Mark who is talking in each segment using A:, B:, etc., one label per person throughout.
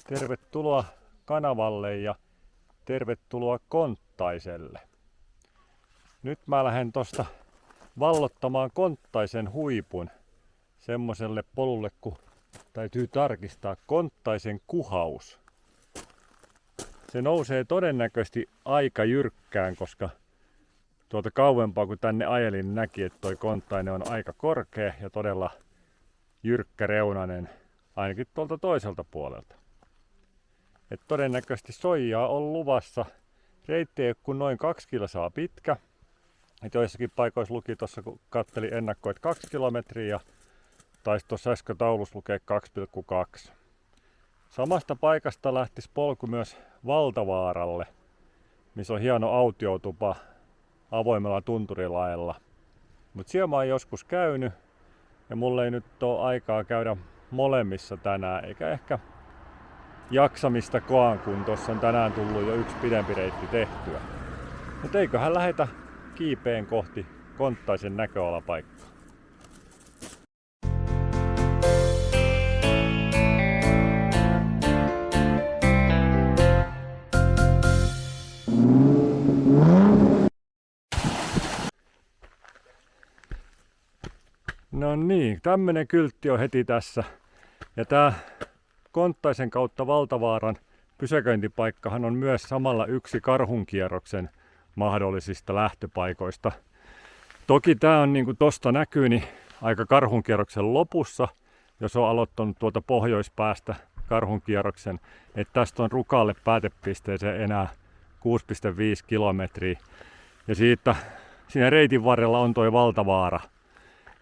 A: Tervetuloa kanavalle ja tervetuloa Konttaiselle. Nyt mä lähden tosta vallottamaan Konttaisen huipun semmoselle polulle, kun täytyy tarkistaa Konttaisen kuhaus. Se nousee todennäköisesti aika jyrkkään, koska tuolta kauempaa kun tänne ajelin näki, että toi Konttainen on aika korkea ja todella jyrkkäreunainen ainakin tuolta toiselta puolelta. Et todennäköisesti soijaa on luvassa. Reitti ei ole kuin noin 2 kilsaa pitkä. Et joissakin paikoissa luki tuossa, kun katselin ennakkoa, että 2 kilometriä ja taisi tuossa äsken taulussa lukea 2,2. Samasta paikasta lähtisi polku myös Valtavaaralle, missä on hieno autiotupa avoimella tunturilaella. Mutta siellä mä oon joskus käynyt ja mulla ei nyt ole aikaa käydä molemmissa tänään, eikä ehkä jaksamista koan, kun tuossa on tänään tullut jo yksi pidempi reitti tehtyä. Mutta eiköhän lähetä kiipeen kohti Konttaisen näköalapaikkaa. No niin, tämmönen kyltti on heti tässä. Ja tää Konttaisen kautta Valtavaaran pysäköintipaikkahan on myös samalla yksi karhunkierroksen mahdollisista lähtöpaikoista. Toki tää on niin kuin tosta näkyy, niin aika karhunkierroksen lopussa, jos on aloittanut tuolta pohjoispäästä karhunkierroksen. Että tästä on Rukalle päätepisteeseen enää 6,5 kilometriä. Ja siinä reitin varrella on toi Valtavaara,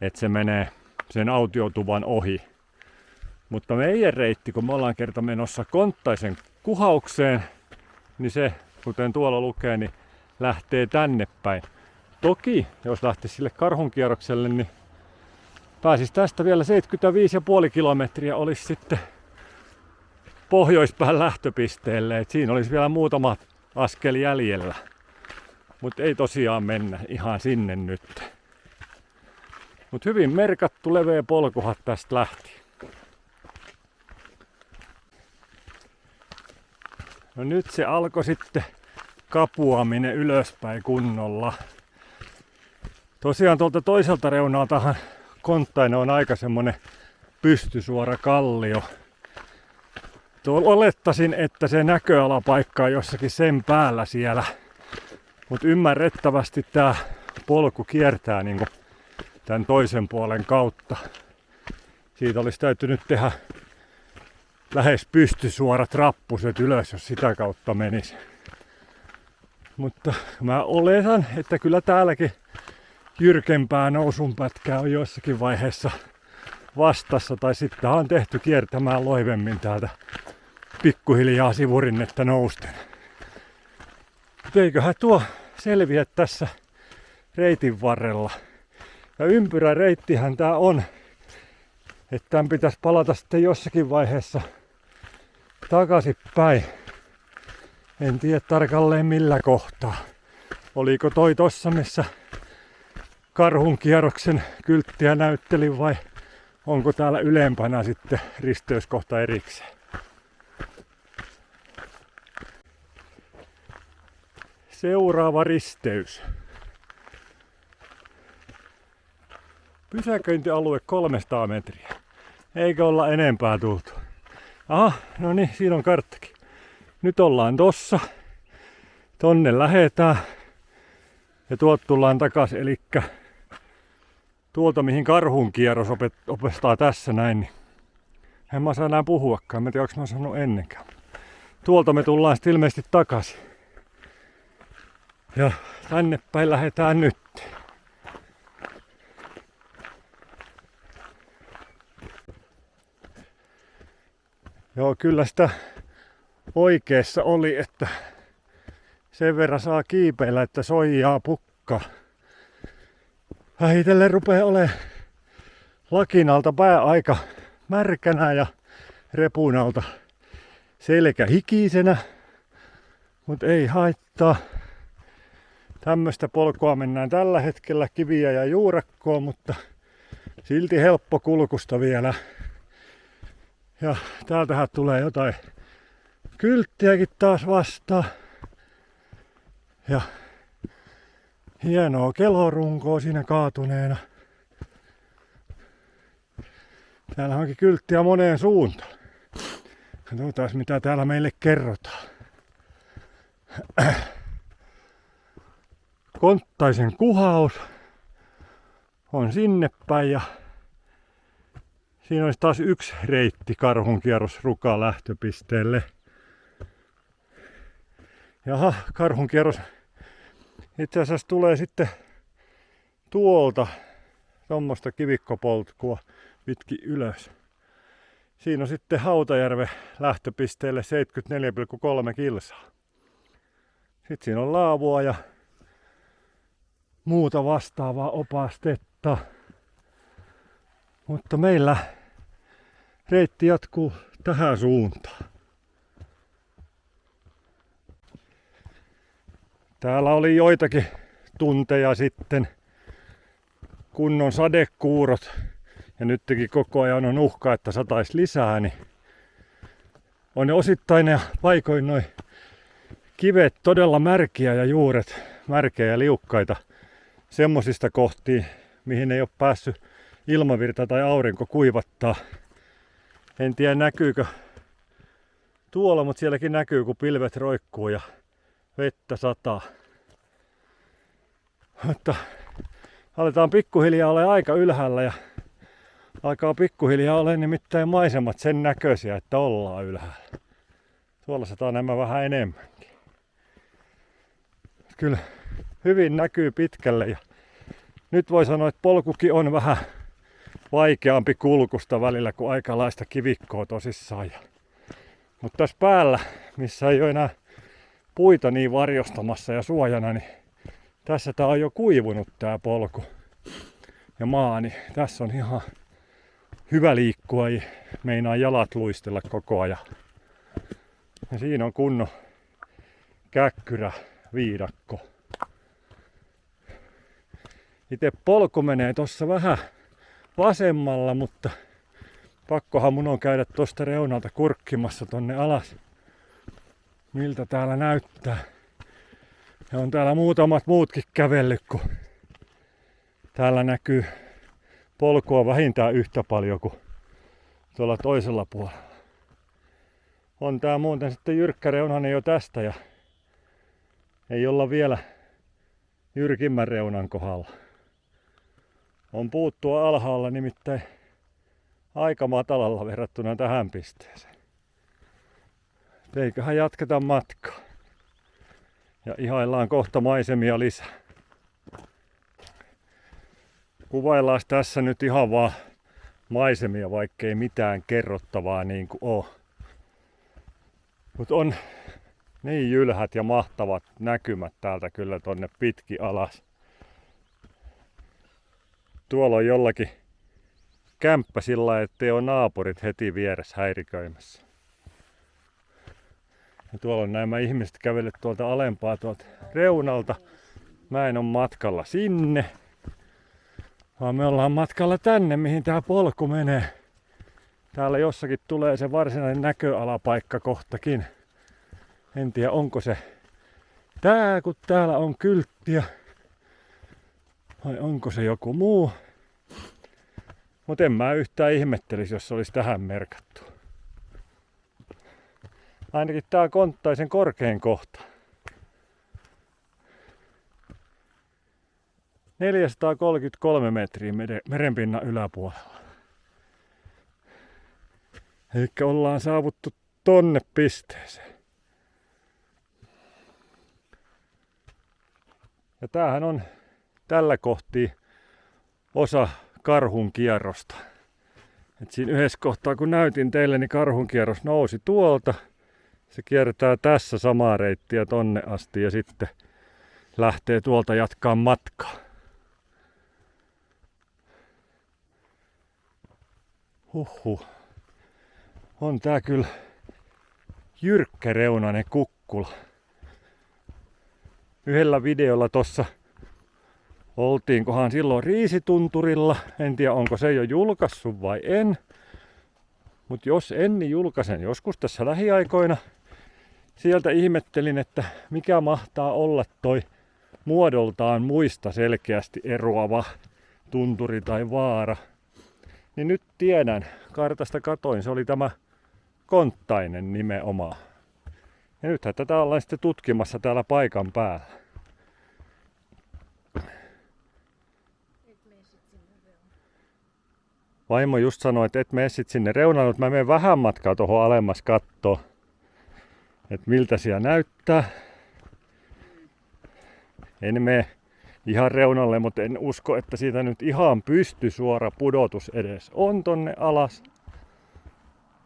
A: että se menee sen autiotuvan ohi. Mutta meidän reitti, kun me ollaan kerta menossa Konttaisen kuhaukseen, niin se, kuten tuolla lukee, niin lähtee tänne päin. Toki, jos lähtisi sille karhunkierrokselle, niin pääsisi tästä vielä 75,5 kilometriä, olisi sitten pohjoispään lähtöpisteelle. Et siinä olisi vielä muutama askel jäljellä. Mutta ei tosiaan mennä ihan sinne nyt. Mutta hyvin merkattu leveä polkuhan tästä lähti. No nyt se alkoi sitten kapuaminen ylöspäin kunnolla. Tosiaan tuolta toiselta reunaltahan Konttainen on aika semmonen pystysuora kallio. Olettaisin, että se näköalapaikka on jossakin sen päällä siellä. Mutta ymmärrettävästi tää polku kiertää niinku tän toisen puolen kautta. Siitä olisi täytynyt tehdä lähes pystysuorat rappuset ylös, jos sitä kautta menisi. Mutta mä oletan, että kyllä täälläkin jyrkempää nousunpätkää on jossakin vaiheessa vastassa. Tai sitten on tehty kiertämään loivemmin täältä pikkuhiljaa sivurinnetta nousten. Eiköhän tuo selviä tässä reitin varrella. Ja ympyräreittihän tää on. Että tämän pitäisi palata sitten jossakin vaiheessa takaisinpäin. En tiedä tarkalleen millä kohtaa. Oliko toi tossa, missä karhunkierroksen kylttiä näyttelin, vai onko täällä ylempänä sitten risteyskohta erikseen? Seuraava risteys. Pysäköintialue 300 metriä. Eikö olla enempää tultu? Aha, no niin, siinä on karttakin. Nyt ollaan tossa. Tonne lähetään. Ja tuolta tullaan takas, elikkä tuolta mihin karhunkierros opettaa tässä näin. Niin en mä saa enää puhuakaan, mä en tiedä onko mä sanonut ennenkään. Tuolta me tullaan sitten ilmeisesti takaisin. Ja tänne päin lähetään nyt. Joo, kyllä sitä oikeassa oli, että sen verran saa kiipeillä, että soijaa pukka. Vähitellen rupeaa olemaan lakinalta pää aika märkänä ja repunalta selkä hikisenä, mutta ei haittaa. Tämmöistä polkua mennään tällä hetkellä, kiviä ja juurakkoa, mutta silti helppo kulkusta vielä. Ja täältähän tulee jotain kylttiäkin taas vastaan. Ja hienoa kelorunkoa siinä kaatuneena. Täällä onkin kylttiä moneen suuntaan. Katsotaan mitä täällä meille kerrotaan. Konttaisen kuhaus on sinne päin ja siinä olisi taas yksi reitti karhunkierros Rukan lähtöpisteelle. Jaha, karhunkierros itse asiassa tulee sitten tuolta tuommoista kivikkopolkua pitkin ylös. Siinä on sitten Hautajärven lähtöpisteelle 74,3 kilsaa. Sitten siinä on laavua ja muuta vastaavaa opastetta. Mutta meillä reitti jatkuu tähän suuntaan. Täällä oli joitakin tunteja sitten kunnon sadekuurot. Ja nytkin koko ajan on uhka, että sataisi lisää, niin on ne osittain ja paikoin noin kivet todella märkiä ja juuret märkiä ja liukkaita semmosista kohtiin, mihin ei ole päässyt ilmavirta tai aurinko kuivattaa. En tiedä näkyykö tuolla, mutta sielläkin näkyy, kun pilvet roikkuu ja vettä sataa. Mutta aletaan pikkuhiljaa olla aika ylhäällä ja alkaa pikkuhiljaa olla nimittäin maisemat sen näköisiä, että ollaan ylhäällä. Tuolla sataa nämä vähän enemmänkin. Kyllä hyvin näkyy pitkälle ja nyt voi sanoa, että polkukin on vähän vaikeampi kulkusta välillä kuin aikalaista kivikkoa tosissaan. Mutta tässä päällä, missä ei ole enää puita niin varjostamassa ja suojana, niin tässä tää on jo kuivunut tää polku ja maa, niin tässä on ihan hyvä liikkua, ei meinaa jalat luistella koko ajan. Ja siinä on kunnon käkkyrä viidakko. Itse polku menee tossa vähän vasemmalla, mutta pakkohan mun on käydä tosta reunalta kurkkimassa tonne alas. Miltä täällä näyttää. Ja on täällä muutamat muutkin kävellyt, kun täällä näkyy polkua vähintään yhtä paljon kuin tuolla toisella puolella. On tää muuten sitten jyrkkä reunainen jo tästä ja ei olla vielä jyrkimmän reunan kohdalla. On puuttua alhaalla nimittäin aika matalalla verrattuna tähän pisteeseen. Eiköhän jatketa matkaa. Ja ihaillaan kohta maisemia lisää. Kuvaillaan tässä nyt ihan vaan maisemia, vaikkei mitään kerrottavaa niin kuin oo. Mut on niin jylhät ja mahtavat näkymät täältä kyllä tonne pitkin alas. Tuolla on jollakin kämppä sillä lailla, ettei ole naapurit heti vieressä häiriköimässä. Ja tuolla on nämä ihmiset kävelleet tuolta alempaa tuolta reunalta. Mä en ole matkalla sinne, vaan me ollaan matkalla tänne, mihin tää polku menee. Täällä jossakin tulee se varsinainen näköalapaikka kohtakin. En tiedä onko se tää, kun täällä on kylttiä. Vai onko se joku muu? Mut en mä yhtään ihmettelisi, jos se olisi tähän merkattu. Ainakin tää on Konttaisen korkein kohta. 433 metriä merenpinnan yläpuolella. Elikkä ollaan saavuttu tonne pisteeseen. Ja tämähän on tällä kohtii osa karhunkierrosta. Et siinä yhdessä kohtaa kun näytin teille, niin karhunkierros nousi tuolta. Se kiertää tässä samaa reittiä tonne asti ja sitten lähtee tuolta jatkaa matkaa. Huhhuh. On tää kyllä jyrkkäreunainen kukkula. Yhdellä videolla tossa oltiinkohan silloin Riisitunturilla. En tiedä onko se jo julkaissut vai en. Mut jos en, niin julkaisen joskus tässä lähiaikoina. sieltä ihmettelin, että mikä mahtaa olla toi muodoltaan muista selkeästi eroava tunturi tai vaara. Niin nyt tiedän, kartasta katoin, se oli tämä Konttainen nimenomaan. Ja nythän tätä ollaan sitten tutkimassa täällä paikan päällä. Vaimo just sanoi, että et mene sit sinne reunalle, mutta mä menen vähän matkaa tuohon alemmas kattoo, että miltä siellä näyttää. En mene ihan reunalle, mutta en usko, että siitä nyt ihan pystysuora pudotus edes on tonne alas.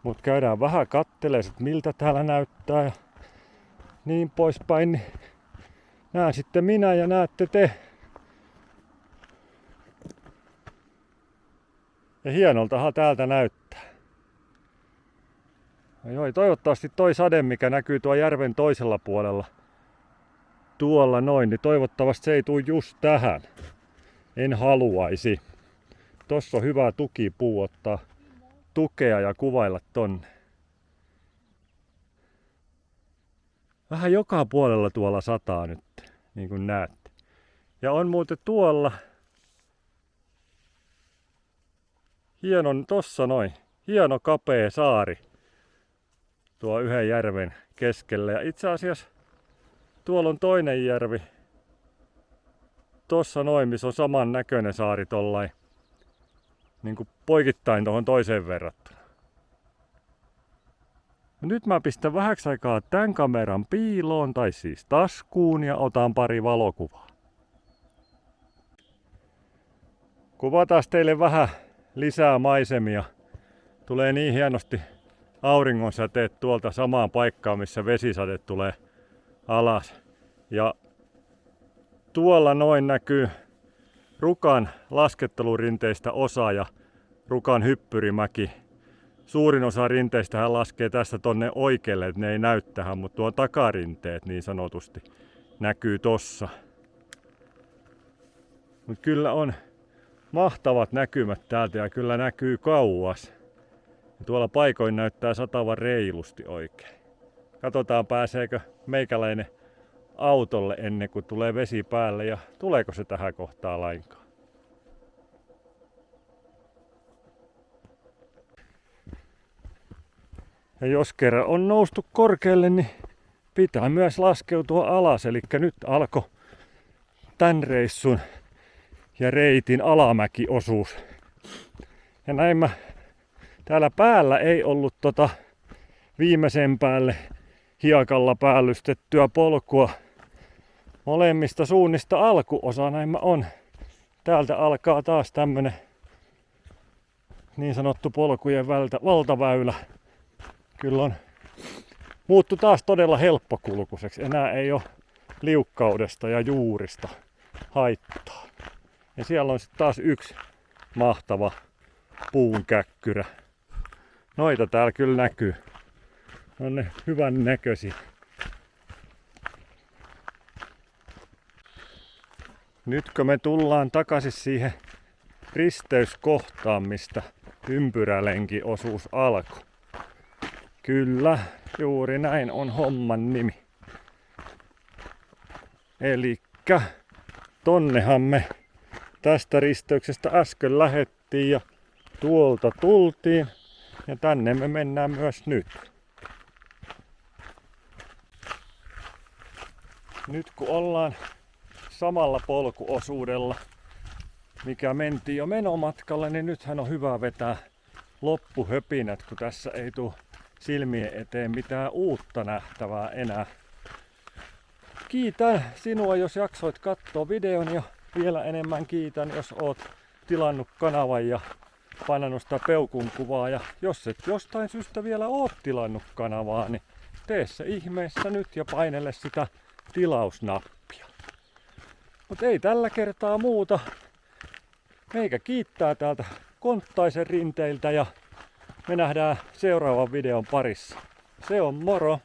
A: Mutta käydään vähän kattelemaan, että miltä täällä näyttää ja niin poispäin. Niin näen sitten minä ja näette te. Ja hienoltahan täältä näyttää. Joo, toivottavasti toi sade, mikä näkyy tuo järven toisella puolella, tuolla noin, niin toivottavasti se ei tule just tähän. En haluaisi. Tossa on hyvä tukipuu ottaa tukea ja kuvailla tonne. Vähän joka puolella tuolla sataa nyt, niin kuin näette. Ja on muuten tuolla tossa noin, hieno kapea saari tuo yhden järven keskellä. Ja itse asiassa tuolla on toinen järvi, tossa noin, missä on saman näköinen saari tollain, niin kuin poikittain tuohon toiseen verrattuna. Nyt mä pistän vähäksi aikaa tämän kameran piiloon, tai siis taskuun, ja otan pari valokuvaa. Kuvataan teille vähän lisää maisemia. Tulee niin hienosti auringonsäteet tuolta samaan paikkaan, missä vesisade tulee alas. Ja tuolla noin näkyy Rukan laskettelurinteistä osa ja Rukan hyppyrimäki. Suurin osa rinteistä hän laskee tästä tonne oikealle, että ne ei näy tähän, mutta tuo takarinteet niin sanotusti näkyy tossa. Mut kyllä on mahtavat näkymät täältä ja kyllä näkyy kauas. Ja tuolla paikoin näyttää satavan reilusti oikein. Katsotaan pääseekö meikäläinen autolle ennen kuin tulee vesi päälle ja tuleeko se tähän kohtaan lainkaan. Ja jos kerran on noustu korkealle, niin pitää myös laskeutua alas. Eli nyt alkoi tän reissun ja reitin alamäkiosuus. Ja näin täällä päällä ei ollut viimeisen päälle hiekalla päällystettyä polkua. Molemmista suunnista alkuosa näin on. Täältä alkaa taas tämmönen niin sanottu polkujen valtaväylä. Kyllä on muuttu taas todella helppokulkuiseksi. Enää ei ole liukkaudesta ja juurista haittaa. Ja siellä on sitten taas yksi mahtava puunkäkkyrä. Noita täällä kyllä näkyy. On ne hyvän näköisiä. Nytkö me tullaan takaisin siihen risteyskohtaan, mistä ympyrälenkiosuus alkoi. Kyllä, juuri näin on homman nimi. Elikkä tonnehan me tästä risteyksestä äsken lähettiin ja tuolta tultiin. Ja tänne me mennään myös nyt. Nyt kun ollaan samalla polkuosuudella, mikä mentiin jo menomatkalle, niin nythän on hyvä vetää loppuhöpinät, kun tässä ei tule silmien eteen mitään uutta nähtävää enää. Kiitän sinua, jos jaksoit katsoa videon, ja vielä enemmän kiitän, jos oot tilannut kanavan ja painanut sitä peukun kuvaa. Ja jos et jostain syystä vielä oot tilannut kanavaa, niin tee se ihmeessä nyt ja painele sitä tilausnappia. Mutta ei tällä kertaa muuta. Meikä kiittää täältä Konttaisen rinteiltä ja me nähdään seuraavan videon parissa. Se on moro!